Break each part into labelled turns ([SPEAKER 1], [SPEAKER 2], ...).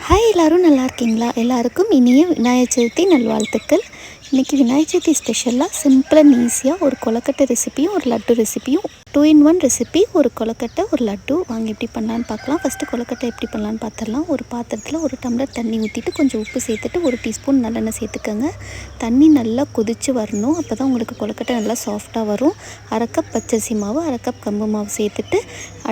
[SPEAKER 1] Hi எல்லோரும் நல்லா இருக்கீங்களா? எல்லாருக்கும் இனிய விநாயகர் சதுர்த்தி நல்வாழ்த்துக்கள். இன்றைக்கி விநாயகர் சதுர்த்தி ஸ்பெஷலாக சிம்பிள் அண்ட் ஈஸியாக ஒரு கொழுக்கட்டை ரெசிப்பியும் ஒரு லட்டு ரெசிப்பியும் 2 in 1 ரெசிபி. ஒரு கொழுக்கட்டை ஒரு லட்டு வாங்கி எப்படி பண்ணலான்னு பார்க்கலாம். ஃபஸ்ட்டு கொழுக்கட்டை எப்படி பண்ணலான்னு பார்த்துடலாம். ஒரு பாத்திரத்தில் 1 டம்ளர் தண்ணி ஊற்றிட்டு கொஞ்சம் உப்பு சேர்த்துட்டு 1 டீஸ்பூன் நல்லெண்ணெய் சேர்த்துக்கோங்க. தண்ணி நல்லா கொதித்து வரணும். அப்போ தான் உங்களுக்கு கொழுக்கட்டை நல்லா சாஃப்டாக வரும். 1/2 கப் பச்சரிசி மாவு 1/2 கப் கம்பு மாவு சேர்த்துட்டு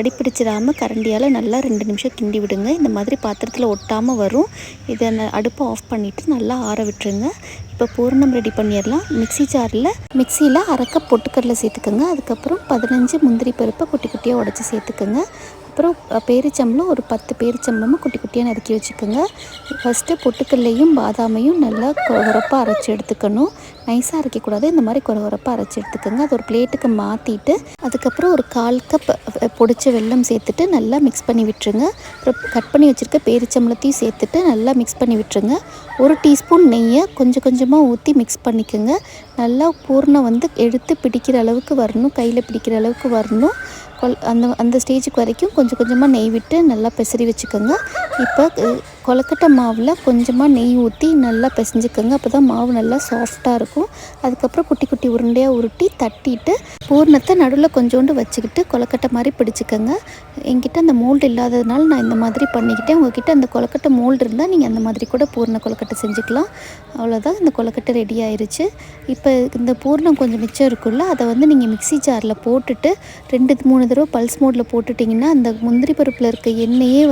[SPEAKER 1] அடிப்பிடிச்சிடாமல் கரண்டியால் நல்லா 2 நிமிஷம் கிண்டி விடுங்க. இந்த மாதிரி பாத்திரத்தில் ஒட்டாமல் வரும். இதை அடுப்பை ஆஃப் பண்ணிவிட்டு நல்லா ஆற விட்டுருங்க. இப்போ பூரணம் ரெடி பண்ணிடலாம். மிக்சியில் 1/2 கப் பொட்டுக்கடலை சேர்த்துக்கோங்க. அதுக்கப்புறம் 15 முந்திரி பருப்பை குட்டி குட்டியாக உடச்சி சேர்த்துக்கோங்க. அப்புறம் பேரிச்சம்பளம் ஒரு 10 பேரிச்சம்பளமும் குட்டி குட்டியாக நறுக்கி வச்சுக்கோங்க. ஃபஸ்ட்டு பொட்டுக்கல்லையும் பாதாமையும் நல்லா கொரகொரப்பாக அரைச்சி எடுத்துக்கணும். நைஸாக அரைக்கக்கூடாது. இந்த மாதிரி கொரகொரப்பாக அரைச்சி எடுத்துக்கோங்க. அது ஒரு பிளேட்டுக்கு மாற்றிட்டு அதுக்கப்புறம் ஒரு 1/4 கப் பொடிச்ச வெல்லம் சேர்த்துட்டு நல்லா மிக்ஸ் பண்ணி விட்டுருங்க. அப்புறம் கட் பண்ணி வச்சுருக்க பேரிச்சம்பளத்தையும் சேர்த்துட்டு நல்லா மிக்ஸ் பண்ணி விட்டுருங்க. 1 டீஸ்பூன் நெய்யை கொஞ்சம் கொஞ்சமாக ஊற்றி மிக்ஸ் பண்ணிக்கோங்க. நல்லா பூர்ணம் எடுத்து பிடிக்கிற அளவுக்கு வரணும். கையில் பிடிக்கிற அளவுக்கு வரணும். அந்த ஸ்டேஜுக்கு வரைக்கும் கொஞ்சம் கொஞ்சமாக நெய் விட்டு நல்லா பிசறி வச்சுக்கோங்க. இப்போ கொழுக்கட்டை மாவில் கொஞ்சமாக நெய் ஊற்றி நல்லா பிசைஞ்சிக்கோங்க. அப்போ தான் மாவு நல்லா சாஃப்டாக இருக்கும். அதுக்கப்புறம் குட்டி குட்டி உருண்டையாக உருட்டி தட்டிட்டு பூர்ணத்தை நடுவில் கொஞ்சோண்டு வச்சுக்கிட்டு கொழுக்கட்டை மாதிரி பிடிச்சிக்கோங்க. என்கிட்ட அந்த மோல்டு இல்லாததுனால நான் இந்த மாதிரி பண்ணிக்கிட்டேன். உங்கள்கிட்ட அந்த கொழுக்கட்டை மோல்டு இருந்தால் நீங்கள் அந்த மாதிரி கூட பூர்ண கொழுக்கட்டை செஞ்சுக்கலாம். அவ்வளோதான், இந்த கொழுக்கட்டை ரெடி ஆயிடுச்சு. இப்போ இந்த பூர்ணம் கொஞ்சம் மிச்சம் இருக்குல்ல, அதை நீங்கள் மிக்ஸி ஜாரில் போட்டுட்டு 2-3 தடவை பல்ஸ் மோடில் போட்டுட்டிங்கன்னா அந்த முந்திரி பருப்பில் இருக்க எண்ணெயே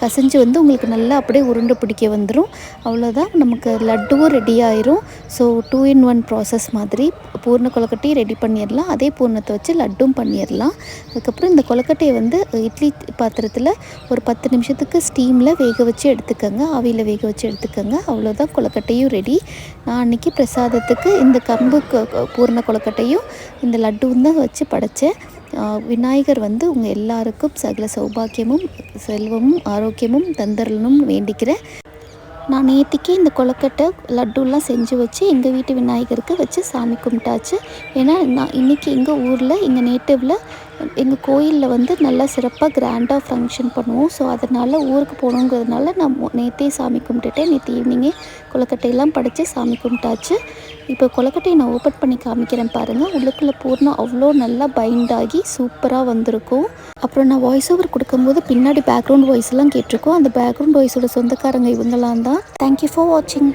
[SPEAKER 1] கசைஞ்சு உங்களுக்கு நல்லா அப்படியே உருண்டை பிடிக்க வந்துடும். அவ்வளோதான், நமக்கு லட்டுவும் ரெடி ஆயிரும். ஸோ 2 in 1 ப்ராசஸ் மாதிரி பூர்ண கொழுக்கட்டையும் ரெடி பண்ணிடலாம். அதே பூர்ணத்தை வச்சு லட்டும் பண்ணிடலாம். அதுக்கப்புறம் இந்த கொழுக்கட்டையை இட்லி பாத்திரத்தில் ஒரு 10 நிமிஷத்துக்கு ஸ்டீமில் வேக வச்சு எடுத்துக்கோங்க. ஆவியில் வேக வச்சு எடுத்துக்கோங்க. அவ்வளோதான், கொழுக்கட்டையும் ரெடி. நான் அன்றைக்கி பிரசாதத்துக்கு இந்த கம்பு பூர்ண கொழுக்கட்டையும் இந்த லட்டுவும் தான் வச்சு படைத்தேன். விநாயகர் உங்கள் எல்லாருக்கும் சகல சௌபாக்கியமும் செல்வமும் ஆரோக்கியமும் தந்தரணும் வேண்டிக்கிறேன். நான் நேற்றுக்கே இந்த கொழுக்கட்டை லட்டுலாம் செஞ்சு வச்சு எங்கள் வீட்டு விநாயகருக்கு வச்சு சாமி கும்பிட்டாச்சு. ஏன்னா நான் இன்றைக்கி எங்கள் ஊரில் எங்கள் நேட்டிவில் எங்கள் கோயிலில் நல்லா சிறப்பாக கிராண்டாக ஃபங்க்ஷன் பண்ணுவோம். ஸோ அதனால் ஊருக்கு போகணுங்கிறதுனால நான் நேற்றே சாமி கும்பிட்டுட்டேன். நேற்று ஈவினிங்கே கொழுக்கட்டையெல்லாம் படைச்சி சாமி கும்பிட்டாச்சு. இப்போ கொழுக்கட்டையை நான் ஓப்பன் பண்ணி காமிக்கிறேன் பாருங்கள். உள்ளுக்குள்ளே பூர்ணம் அவ்வளோ நல்லா பைண்ட் ஆகி சூப்பராக வந்திருக்கும். அப்புறம் நான் வாய்ஸ் ஓவர் கொடுக்கும்போது பின்னாடி பேக்ரவுண்ட் வாய்ஸ்லாம் கேட்டிருக்கோம். அந்த பேக்ரவுண்ட் வாய்ஸோட சொந்தக்காரங்க இவங்களாம் தான். தேங்க்யூ ஃபார் வாட்சிங்.